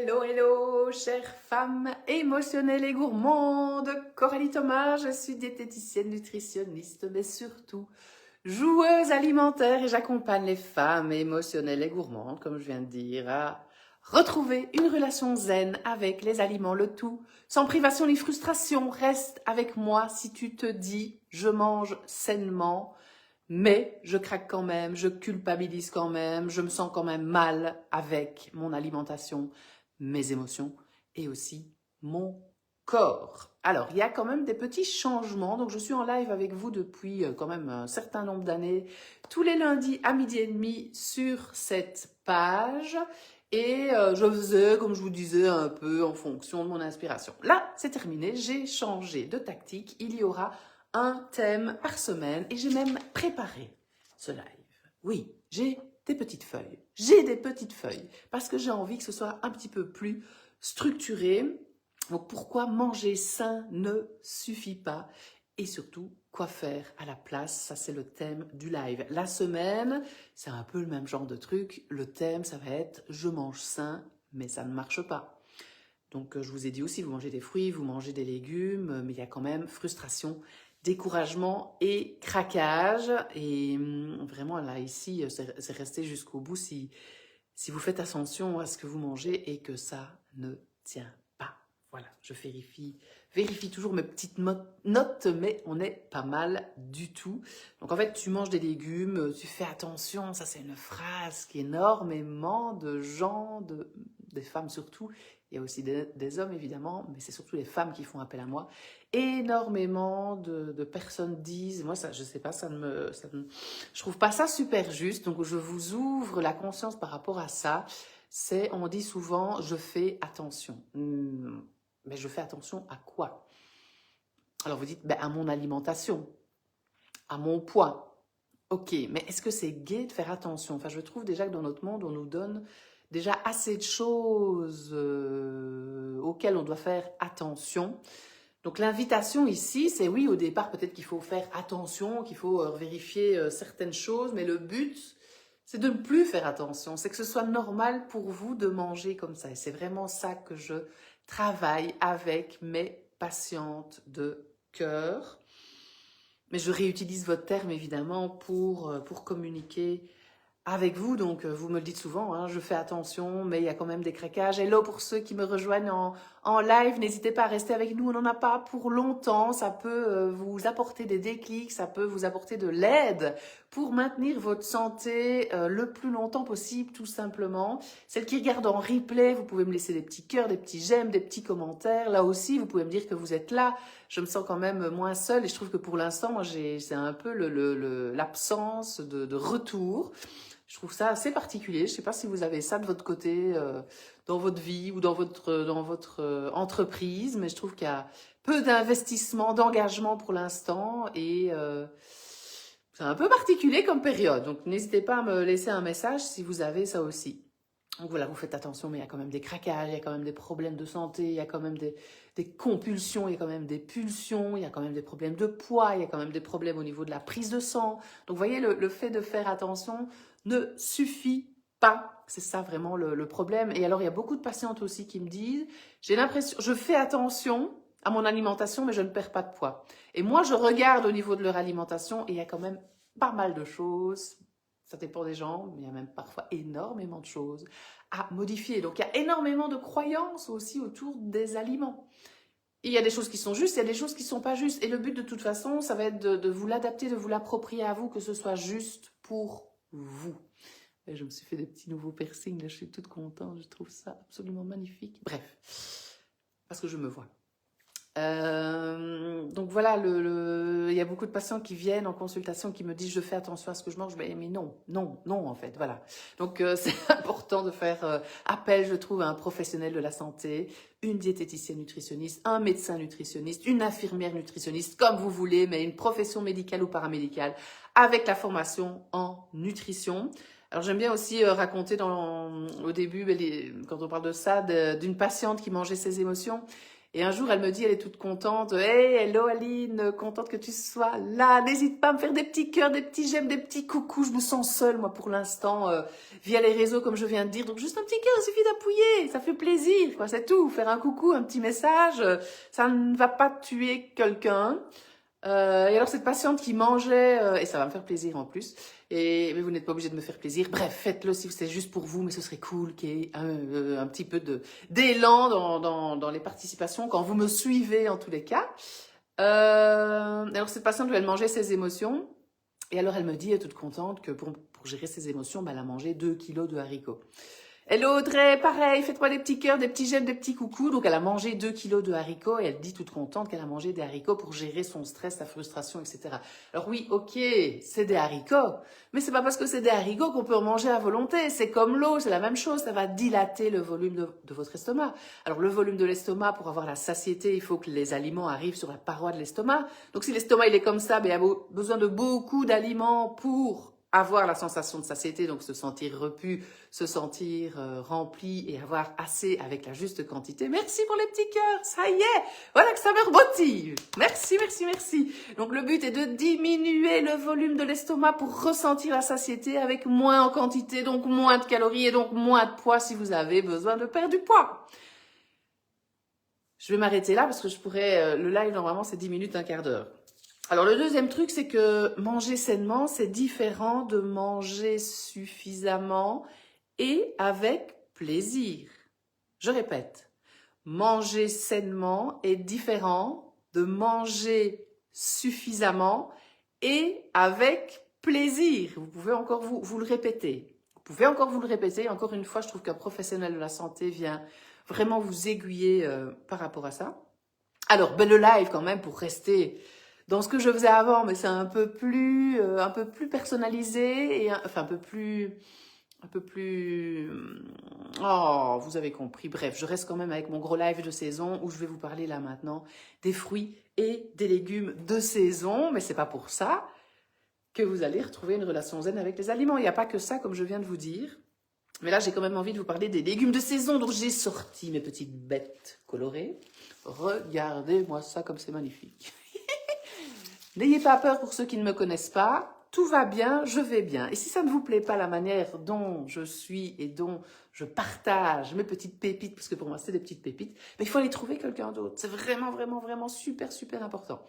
Hello, hello, chères femmes émotionnelles et gourmandes. Coralie Thomas, je suis diététicienne nutritionniste, mais surtout joueuse alimentaire et j'accompagne les femmes émotionnelles et gourmandes, comme je viens de dire, à retrouver une relation zen avec les aliments, le tout, sans privation ni frustration. Reste avec moi si tu te dis « je mange sainement ». Mais je craque quand même, je culpabilise quand même, je me sens quand même mal avec mon alimentation, mes émotions et aussi mon corps. Alors, il y a quand même des petits changements. Donc, je suis en live avec vous depuis quand même un certain nombre d'années, tous les lundis à 12h30 sur cette page. Et je faisais, comme je vous disais, un peu en fonction de mon inspiration. Là, c'est terminé, j'ai changé de tactique. Il y aura un thème par semaine et j'ai même préparé ce live. Oui, j'ai des petites feuilles. J'ai des petites feuilles parce que j'ai envie que ce soit un petit peu plus structuré. Donc pourquoi manger sain ne suffit pas et surtout quoi faire à la place, ça c'est le thème du live. La semaine, c'est un peu le même genre de truc. Le thème, ça va être je mange sain mais ça ne marche pas. Donc je vous ai dit aussi, vous mangez des fruits, vous mangez des légumes, mais il y a quand même frustration, découragement et craquage. Et vraiment, là, ici, c'est resté jusqu'au bout si vous faites attention à ce que vous mangez et que ça ne tient pas. Voilà, je vérifie toujours mes petites notes, mais on est pas mal du tout. Donc en fait, tu manges des légumes, tu fais attention, ça c'est une phrase qu'énormément de gens, des femmes surtout, il y a aussi des hommes évidemment, mais c'est surtout les femmes qui font appel à moi. Énormément de personnes disent, moi ça, je sais pas, je trouve pas ça super juste, donc je vous ouvre la conscience par rapport à ça. On dit souvent, je fais attention. Mais je fais attention à quoi? Alors vous dites, ben, à mon alimentation, à mon poids. Ok, mais est-ce que c'est gai de faire attention? Enfin, je trouve déjà que dans notre monde, on nous donne déjà assez de choses auxquelles on doit faire attention. Donc l'invitation ici, c'est oui, au départ, peut-être qu'il faut faire attention, qu'il faut vérifier certaines choses, mais le but, c'est de ne plus faire attention. C'est que ce soit normal pour vous de manger comme ça. Et c'est vraiment ça que je travaille avec mes patientes de cœur. Mais je réutilise votre terme, évidemment, pour communiquer avec vous. Donc, vous me le dites souvent, hein, je fais attention, mais il y a quand même des craquages. Hello pour ceux qui me rejoignent en live, n'hésitez pas à rester avec nous, on n'en a pas pour longtemps. Ça peut vous apporter des déclics, ça peut vous apporter de l'aide pour maintenir votre santé le plus longtemps possible, tout simplement. Celles qui regardent en replay, vous pouvez me laisser des petits cœurs, des petits j'aime, des petits commentaires. Là aussi, vous pouvez me dire que vous êtes là. Je me sens quand même moins seule et je trouve que pour l'instant, moi, c'est un peu l'absence de retour. Je trouve ça assez particulier. Je ne sais pas si vous avez ça de votre côté, dans votre vie ou dans votre entreprise, mais je trouve qu'il y a peu d'investissement, d'engagement pour l'instant et c'est un peu particulier comme période. Donc, n'hésitez pas à me laisser un message si vous avez ça aussi. Donc voilà, vous faites attention, mais il y a quand même des craquages, il y a quand même des problèmes de santé, il y a quand même des compulsions, il y a quand même des pulsions, il y a quand même des problèmes de poids, il y a quand même des problèmes au niveau de la prise de sang. Donc vous voyez, le fait de faire attention ne suffit pas. C'est ça vraiment le problème. Et alors, il y a beaucoup de patientes aussi qui me disent, j'ai l'impression, je fais attention à mon alimentation, mais je ne perds pas de poids. Et moi, je regarde au niveau de leur alimentation et il y a quand même pas mal de choses. Ça dépend des gens, mais il y a même parfois énormément de choses à modifier. Donc, il y a énormément de croyances aussi autour des aliments. Il y a des choses qui sont justes, il y a des choses qui ne sont pas justes. Et le but, de toute façon, ça va être de vous l'adapter, de vous l'approprier à vous, que ce soit juste pour vous. Et je me suis fait des petits nouveaux piercings, là, je suis toute contente, je trouve ça absolument magnifique. Bref, parce que je me vois. Donc voilà, il y a beaucoup de patients qui viennent en consultation qui me disent je fais attention à ce que je mange, mais non en fait, voilà. Donc c'est important de faire appel, je trouve, à un professionnel de la santé, une diététicienne nutritionniste, un médecin nutritionniste, une infirmière nutritionniste, comme vous voulez, mais une profession médicale ou paramédicale avec la formation en nutrition. Alors j'aime bien aussi raconter au début, quand on parle de ça, d'une patiente qui mangeait ses émotions. Et un jour, elle me dit, elle est toute contente, hey, hello Aline, contente que tu sois là. N'hésite pas à me faire des petits cœurs, des petits j'aime, des petits coucous. Je me sens seule, moi, pour l'instant, via les réseaux, comme je viens de dire. Donc, juste un petit cœur, il suffit d'appuyer. Ça fait plaisir, quoi. C'est tout. Faire un coucou, un petit message, ça ne va pas tuer quelqu'un. Et alors, cette patiente qui mangeait, et ça va me faire plaisir en plus, mais vous n'êtes pas obligé de me faire plaisir. Bref, faites-le si c'est juste pour vous, mais ce serait cool qu'il y ait un petit peu d'élan dans les participations quand vous me suivez en tous les cas. Alors, cette patiente, elle mangeait ses émotions, et alors elle me dit, elle est toute contente, que pour gérer ses émotions, elle a mangé 2 kilos de haricots. Hello Audrey, pareil, faites-moi des petits cœurs, des petits j'aime, des petits coucous. Donc elle a mangé 2 kilos de haricots et elle dit toute contente qu'elle a mangé des haricots pour gérer son stress, sa frustration, etc. Alors oui, ok, c'est des haricots, mais c'est pas parce que c'est des haricots qu'on peut en manger à volonté. C'est comme l'eau, c'est la même chose, ça va dilater le volume de votre estomac. Alors le volume de l'estomac, pour avoir la satiété, il faut que les aliments arrivent sur la paroi de l'estomac. Donc si l'estomac il est comme ça, ben, il y a besoin de beaucoup d'aliments pour avoir la sensation de satiété, donc se sentir repu, se sentir rempli et avoir assez avec la juste quantité. Merci pour les petits cœurs, ça y est, voilà que ça me remotive. Merci, merci, merci. Donc le but est de diminuer le volume de l'estomac pour ressentir la satiété avec moins en quantité, donc moins de calories et donc moins de poids si vous avez besoin de perdre du poids. Je vais m'arrêter là parce que je pourrais, le live normalement c'est 10 minutes, un quart d'heure. Alors, le deuxième truc, c'est que manger sainement, c'est différent de manger suffisamment et avec plaisir. Je répète, manger sainement est différent de manger suffisamment et avec plaisir. Vous pouvez encore vous le répéter. Vous pouvez encore vous le répéter. Encore une fois, je trouve qu'un professionnel de la santé vient vraiment vous aiguiller par rapport à ça. Alors, ben, le live quand même pour rester dans ce que je faisais avant, mais c'est un peu plus personnalisé et enfin un peu plus, oh, vous avez compris. Bref, je reste quand même avec mon gros live de saison où je vais vous parler là maintenant des fruits et des légumes de saison, mais c'est pas pour ça que vous allez retrouver une relation zen avec les aliments. Il n'y a pas que ça, comme je viens de vous dire. Mais là, j'ai quand même envie de vous parler des légumes de saison, donc j'ai sorti mes petites bêtes colorées. Regardez-moi ça comme c'est magnifique. N'ayez pas peur pour ceux qui ne me connaissent pas, tout va bien, je vais bien. Et si ça ne vous plaît pas la manière dont je suis et dont je partage mes petites pépites, parce que pour moi c'est des petites pépites, mais il faut aller trouver quelqu'un d'autre. C'est vraiment, vraiment, vraiment super, super important.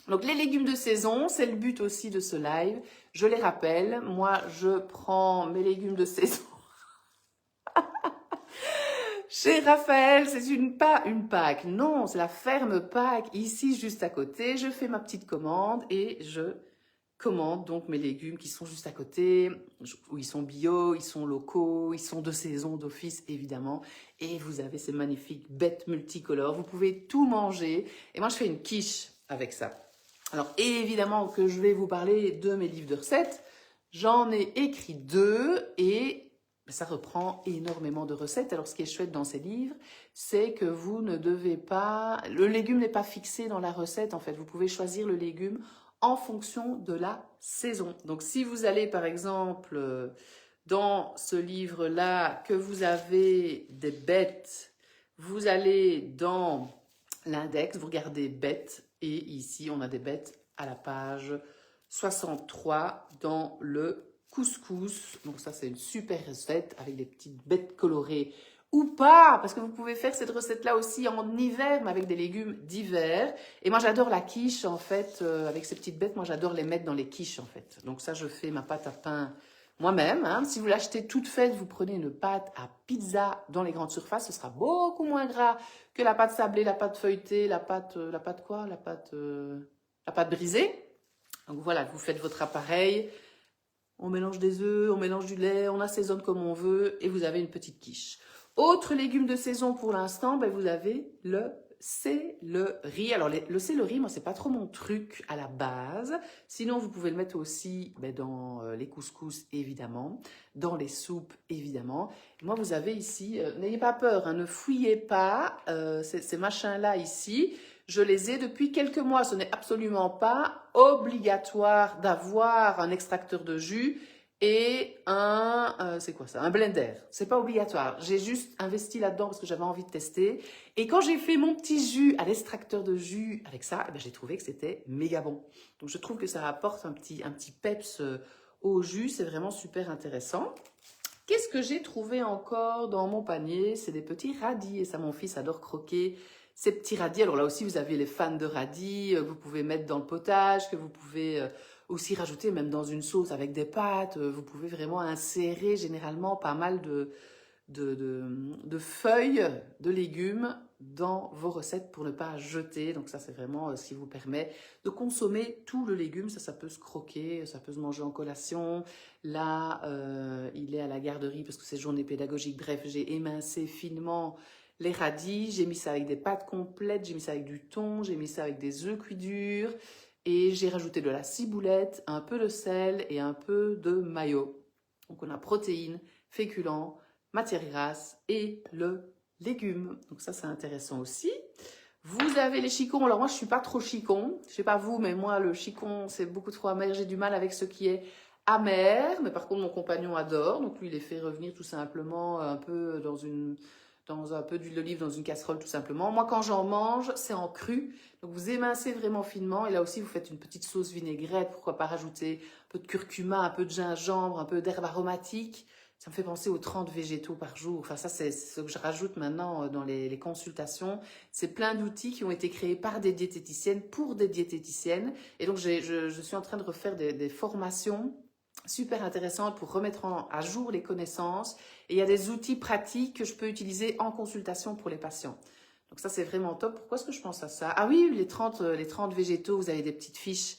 Donc les légumes de saison, c'est le but aussi de ce live. Je les rappelle, moi je prends mes légumes de saison. Chez Raphaël, c'est pas une Pâques, non, c'est la ferme Pâques, ici juste à côté. Je fais ma petite commande et je commande donc mes légumes qui sont juste à côté, où ils sont bio, ils sont locaux, ils sont de saison, d'office évidemment. Et vous avez ces magnifiques bêtes multicolores, vous pouvez tout manger. Et moi je fais une quiche avec ça. Alors évidemment que je vais vous parler de mes livres de recettes. J'en ai écrit 2 et ça reprend énormément de recettes. Alors, ce qui est chouette dans ces livres, c'est que vous ne devez pas... Le légume n'est pas fixé dans la recette, en fait. Vous pouvez choisir le légume en fonction de la saison. Donc, si vous allez, par exemple, dans ce livre-là, que vous avez des bêtes, vous allez dans l'index, vous regardez bêtes, et ici, on a des bêtes à la page 63 dans le couscous. Donc ça, c'est une super recette avec des petites bêtes colorées ou pas, parce que vous pouvez faire cette recette-là aussi en hiver, mais avec des légumes d'hiver. Et moi, j'adore la quiche, en fait, avec ces petites bêtes. Moi, j'adore les mettre dans les quiches, en fait. Donc ça, je fais ma pâte à pain moi-même. Hein. Si vous l'achetez toute faite, vous prenez une pâte à pizza dans les grandes surfaces. Ce sera beaucoup moins gras que la pâte sablée, la pâte feuilletée, la pâte quoi? La pâte brisée. Donc voilà, vous faites votre appareil. On mélange des œufs, on mélange du lait, on assaisonne comme on veut et vous avez une petite quiche. Autre légume de saison pour l'instant, ben vous avez le céleri. Alors le céleri, moi c'est pas trop mon truc à la base. Sinon vous pouvez le mettre aussi dans les couscous évidemment, dans les soupes évidemment. Et moi vous avez ici, n'ayez pas peur, hein, ne fouillez pas ces machins-là ici. Je les ai depuis quelques mois. Ce n'est absolument pas obligatoire d'avoir un extracteur de jus. et c'est quoi ça? Un blender. C'est pas obligatoire. J'ai juste investi là-dedans parce que j'avais envie de tester. Et quand j'ai fait mon petit jus à l'extracteur de jus avec ça, eh ben, j'ai trouvé que c'était méga bon. Donc je trouve que ça apporte un petit peps au jus. C'est vraiment super intéressant. Qu'est-ce que j'ai trouvé encore dans mon panier? C'est des petits radis. Et ça, mon fils adore croquer ces petits radis. Alors là aussi, vous avez les fans de radis. Vous pouvez mettre dans le potage, que vous pouvez aussi rajouter même dans une sauce avec des pâtes. Vous pouvez vraiment insérer généralement pas mal de feuilles de légumes dans vos recettes pour ne pas jeter. Donc ça, c'est vraiment ce qui vous permet de consommer tout le légume. Ça peut se croquer, ça peut se manger en collation. Là, il est à la garderie parce que c'est journée pédagogique. Bref, j'ai émincé finement les radis. J'ai mis ça avec des pâtes complètes, j'ai mis ça avec du thon, j'ai mis ça avec des œufs cuits durs. Et j'ai rajouté de la ciboulette, un peu de sel et un peu de mayo. Donc on a protéines, féculents, matière grasse et le légume. Donc ça, c'est intéressant aussi. Vous avez les chicons. Alors moi, je suis pas trop chicon. Je sais pas vous, mais moi, le chicon, c'est beaucoup trop amer. J'ai du mal avec ce qui est amer. Mais par contre, mon compagnon adore. Donc lui, il les fait revenir tout simplement un peu dans un peu d'huile d'olive dans une casserole tout simplement. Moi, quand j'en mange, c'est en cru. Donc, vous émincez vraiment finement. Et là aussi, vous faites une petite sauce vinaigrette. Pourquoi pas rajouter un peu de curcuma, un peu de gingembre, un peu d'herbe aromatique. Ça me fait penser aux 30 végétaux par jour. Enfin, ça, c'est ce que je rajoute maintenant dans les consultations. C'est plein d'outils qui ont été créés par des diététiciennes pour des diététiciennes. Et donc, je suis en train de refaire des formations super intéressantes pour remettre à jour les connaissances. Et il y a des outils pratiques que je peux utiliser en consultation pour les patients. Donc ça, c'est vraiment top. Pourquoi est-ce que je pense à ça? Ah oui, les 30 végétaux, vous avez des petites fiches,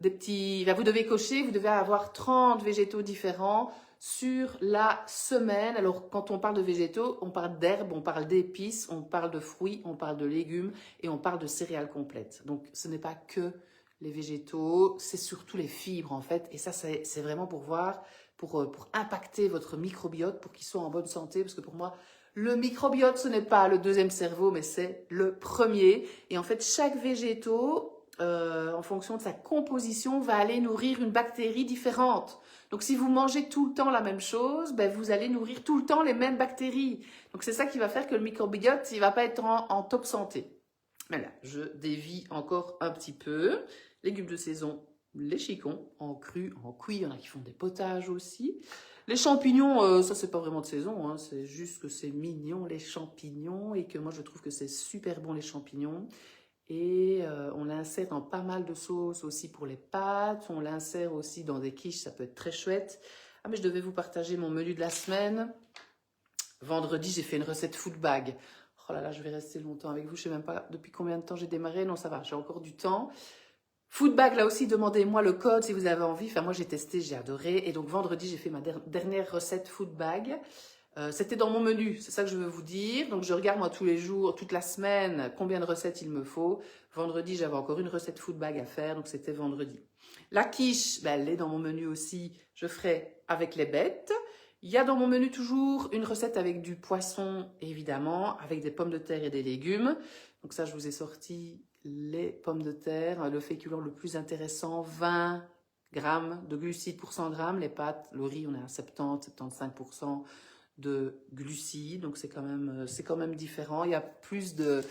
vous devez cocher, vous devez avoir 30 végétaux différents sur la semaine. Alors, quand on parle de végétaux, on parle d'herbes, on parle d'épices, on parle de fruits, on parle de légumes et on parle de céréales complètes. Donc, ce n'est pas que les végétaux, c'est surtout les fibres en fait. Et ça, c'est vraiment pour voir, pour impacter votre microbiote, pour qu'il soit en bonne santé. Parce que pour moi, le microbiote, ce n'est pas le deuxième cerveau, mais c'est le premier. Et en fait, chaque végétaux, en fonction de sa composition, va aller nourrir une bactérie différente. Donc, si vous mangez tout le temps la même chose, ben, vous allez nourrir tout le temps les mêmes bactéries. Donc, c'est ça qui va faire que le microbiote, il va pas être en top santé. Voilà, je dévie encore un petit peu. Légumes de saison, les chicons, en cru, en cuit, il y en a qui font des potages aussi. Les champignons, ça c'est pas vraiment de saison, hein, c'est juste que c'est mignon les champignons et que moi je trouve que c'est super bon les champignons. Et on l'insère dans pas mal de sauces aussi pour les pâtes, on l'insère aussi dans des quiches, ça peut être très chouette. Ah mais je devais vous partager mon menu de la semaine. Vendredi, j'ai fait une recette food bag. Oh là là, je vais rester longtemps avec vous, je sais même pas depuis combien de temps j'ai démarré, non ça va, j'ai encore du temps. Food bag, là aussi, demandez-moi le code si vous avez envie. Enfin, moi, j'ai testé, j'ai adoré. Et donc, vendredi, j'ai fait ma dernière recette food bag. C'était dans mon menu, c'est ça que je veux vous dire. Donc, je regarde, moi, tous les jours, toute la semaine, combien de recettes il me faut. Vendredi, j'avais encore une recette food bag à faire, donc c'était vendredi. La quiche, ben, elle est dans mon menu aussi. Je ferai avec les bêtes. Il y a dans mon menu toujours une recette avec du poisson, évidemment, avec des pommes de terre et des légumes. Donc ça, je vous ai sorti les pommes de terre, le féculent le plus intéressant, 20 grammes de glucides pour 100 grammes. Les pâtes, le riz, on est à 70-75% de glucides. Donc c'est quand même différent. Il y a plus de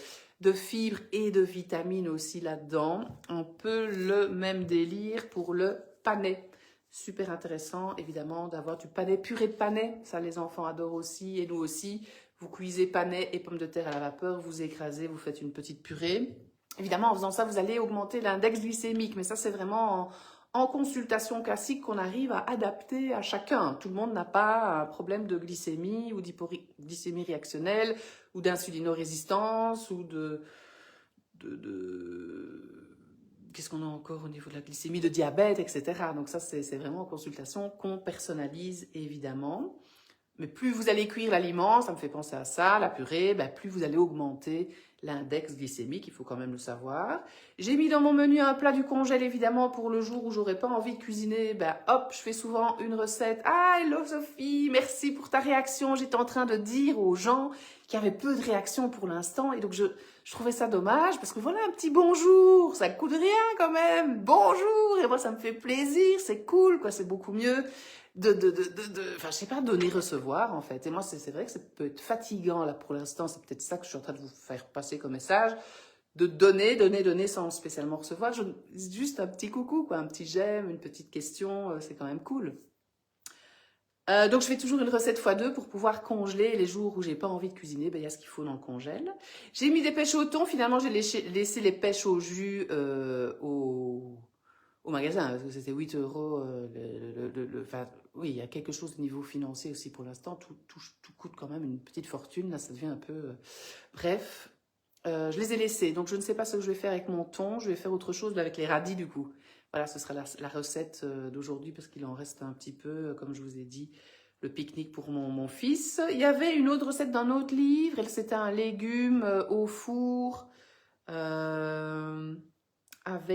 fibres et de vitamines aussi là-dedans. Un peu le même délire pour le panais. Super intéressant, évidemment, d'avoir du panais, purée de panais. Ça, les enfants adorent aussi, et nous aussi. Vous cuisez panais et pommes de terre à la vapeur, vous écrasez, vous faites une petite purée. Évidemment, en faisant ça, vous allez augmenter l'index glycémique. Mais ça, c'est vraiment en consultation classique qu'on arrive à adapter à chacun. Tout le monde n'a pas un problème de glycémie ou d'hypoglycémie réactionnelle ou d'insulinorésistance ou qu'est-ce qu'on a encore au niveau de la glycémie, de diabète, etc. Donc ça, c'est vraiment en consultation qu'on personnalise, évidemment. Mais plus vous allez cuire l'aliment, ça me fait penser à ça, la purée, ben plus vous allez augmenter l'index glycémique, il faut quand même le savoir. J'ai mis dans mon menu un plat du congèle, évidemment, pour le jour où j'aurais pas envie de cuisiner. Ben hop, je fais souvent une recette. Ah, hello Sophie, merci pour ta réaction. J'étais en train de dire aux gens qui avaient peu de réactions pour l'instant. Et donc, je trouvais ça dommage parce que voilà, un petit bonjour, ça coûte rien quand même. Bonjour, et moi, ça me fait plaisir, c'est cool, quoi, c'est beaucoup mieux. enfin, je sais pas, donner, recevoir, en fait. Et moi, c'est vrai que ça peut être fatigant, là, pour l'instant. C'est peut-être ça que je suis en train de vous faire passer comme message. De donner, donner, donner sans spécialement recevoir. Juste un petit coucou, quoi, un petit j'aime, une petite question, c'est quand même cool. Donc je fais toujours une recette x2 pour pouvoir congeler les jours où j'ai pas envie de cuisiner, ben, il y a ce qu'il faut dans le congèle. J'ai mis des pêches au thon, finalement j'ai laissé les pêches au jus au magasin, parce que c'était 8 euros. Enfin, oui, il y a quelque chose au niveau financier aussi pour l'instant, tout coûte quand même une petite fortune, là ça devient un peu... Bref, je les ai laissés, donc je ne sais pas ce que je vais faire avec mon thon, je vais faire autre chose avec les radis du coup. Voilà, ce sera la recette d'aujourd'hui parce qu'il en reste un petit peu, comme je vous ai dit, le pique-nique pour mon fils. Il y avait une autre recette d'un autre livre, c'était un légume au four avec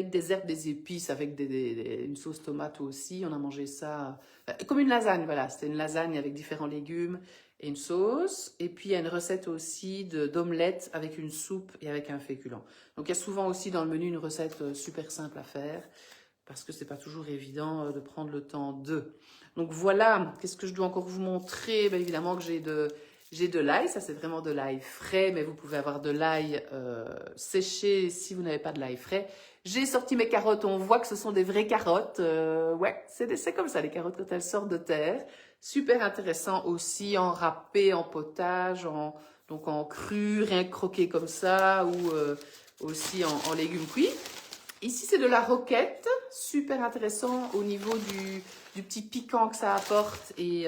des herbes, des épices, avec une sauce tomate aussi. On a mangé ça comme une lasagne, voilà, c'était une lasagne avec différents légumes et une sauce. Et puis il y a une recette aussi d'omelette avec une soupe et avec un féculent. Donc il y a souvent aussi dans le menu une recette super simple à faire, parce que c'est pas toujours évident de prendre le temps de. Donc voilà, qu'est-ce que je dois encore vous montrer? Bien évidemment que j'ai de l'ail, ça c'est vraiment de l'ail frais, mais vous pouvez avoir de l'ail séché si vous n'avez pas de l'ail frais. J'ai sorti mes carottes, on voit que ce sont des vraies carottes. Ouais, c'est comme ça les carottes quand elles sortent de terre. Super intéressant aussi en râpé, en potage, donc en cru, rien que croqué comme ça, ou aussi en légumes cuits. Ici, c'est de la roquette, super intéressant au niveau du petit piquant que ça apporte et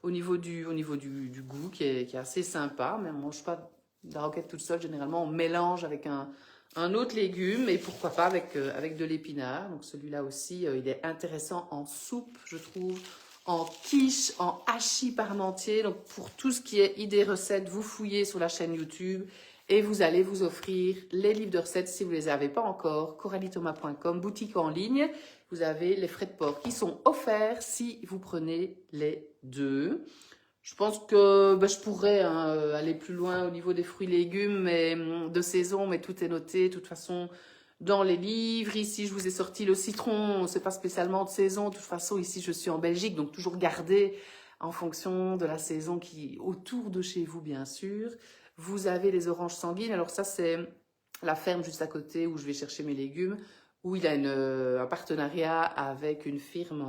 au niveau du goût qui est assez sympa. Mais on ne mange pas de la roquette toute seule, généralement on mélange avec un autre légume et pourquoi pas avec de l'épinard. Donc celui-là aussi, il est intéressant en soupe, je trouve, en quiche, en hachis parmentier. Donc pour tout ce qui est idées recettes, vous fouillez sur la chaîne YouTube. Et vous allez vous offrir les livres de recettes si vous ne les avez pas encore. coralithomas.com, boutique en ligne. Vous avez les frais de port qui sont offerts si vous prenez les deux. Je pense que je pourrais aller plus loin au niveau des fruits et légumes de saison, mais tout est noté. De toute façon, dans les livres, ici, je vous ai sorti le citron. C'est pas spécialement de saison. De toute façon, ici, je suis en Belgique, donc toujours garder en fonction de la saison qui est autour de chez vous, bien sûr. Vous avez les oranges sanguines. Alors ça, c'est la ferme juste à côté où je vais chercher mes légumes, où il a un partenariat avec une firme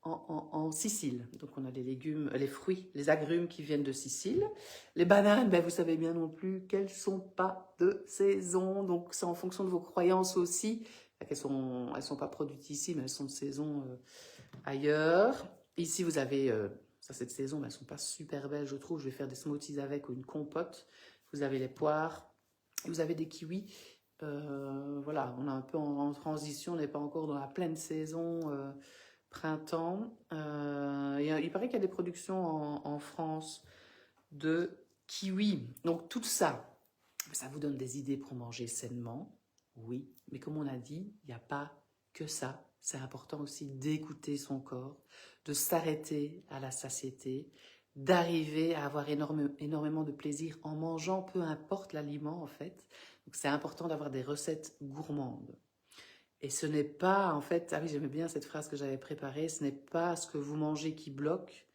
en Sicile. Donc on a les légumes, les fruits, les agrumes qui viennent de Sicile. Les bananes, ben, vous savez bien non plus qu'elles ne sont pas de saison. Donc c'est en fonction de vos croyances aussi. Elles sont pas produites ici, mais elles sont de saison ailleurs. Ici, vous avez... ça, cette saison, mais elles ne sont pas super belles, je trouve. Je vais faire des smoothies avec ou une compote. Vous avez les poires. Vous avez des kiwis. Voilà, on est un peu en transition. On n'est pas encore dans la pleine saison printemps. Il paraît qu'il y a des productions en France de kiwis. Donc, tout ça, ça vous donne des idées pour manger sainement. Oui, mais comme on a dit, il n'y a pas que ça. C'est important aussi d'écouter son corps, de s'arrêter à la satiété, d'arriver à avoir énormément de plaisir en mangeant, peu importe l'aliment en fait. Donc c'est important d'avoir des recettes gourmandes. Et ce n'est pas, en fait, ah oui, j'aimais bien cette phrase que j'avais préparée, ce n'est pas ce que vous mangez qui bloque,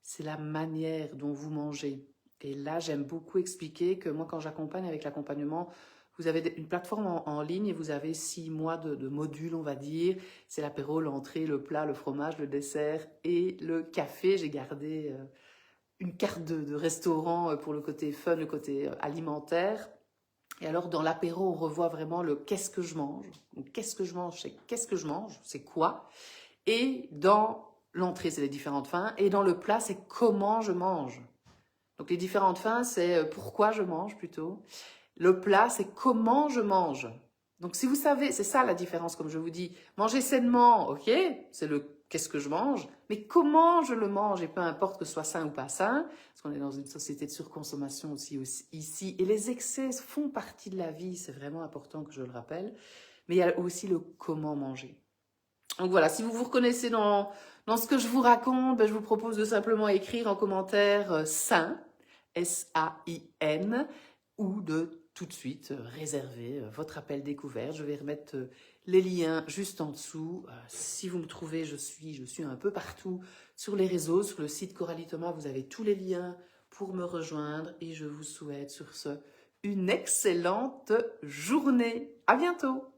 c'est la manière dont vous mangez. Et là, j'aime beaucoup expliquer que moi, quand j'accompagne avec l'accompagnement, vous avez une plateforme en ligne et vous avez 6 mois de modules, on va dire. C'est l'apéro, l'entrée, le plat, le fromage, le dessert et le café. J'ai gardé une carte de restaurant pour le côté fun, le côté alimentaire. Et alors, dans l'apéro, on revoit vraiment le qu'est-ce que je mange. Donc, qu'est-ce que je mange, c'est qu'est-ce que je mange, c'est quoi. Et dans l'entrée, c'est les différentes fins. Et dans le plat, c'est comment je mange. Donc, les différentes fins, c'est pourquoi je mange plutôt. Le plat, c'est comment je mange. Donc, si vous savez, c'est ça la différence, comme je vous dis. Manger sainement, ok, c'est le qu'est-ce que je mange, mais comment je le mange, et peu importe que ce soit sain ou pas sain, parce qu'on est dans une société de surconsommation aussi ici, et les excès font partie de la vie, c'est vraiment important que je le rappelle, mais il y a aussi le comment manger. Donc voilà, si vous vous reconnaissez dans ce que je vous raconte, je vous propose de simplement écrire en commentaire sain, S-A-I-N, ou de tout de suite réserver votre appel découvert. Je vais remettre les liens juste en dessous. Si vous me trouvez, je suis un peu partout sur les réseaux, sur le site Coralie Thomas, vous avez tous les liens pour me rejoindre et je vous souhaite sur ce une excellente journée. À bientôt!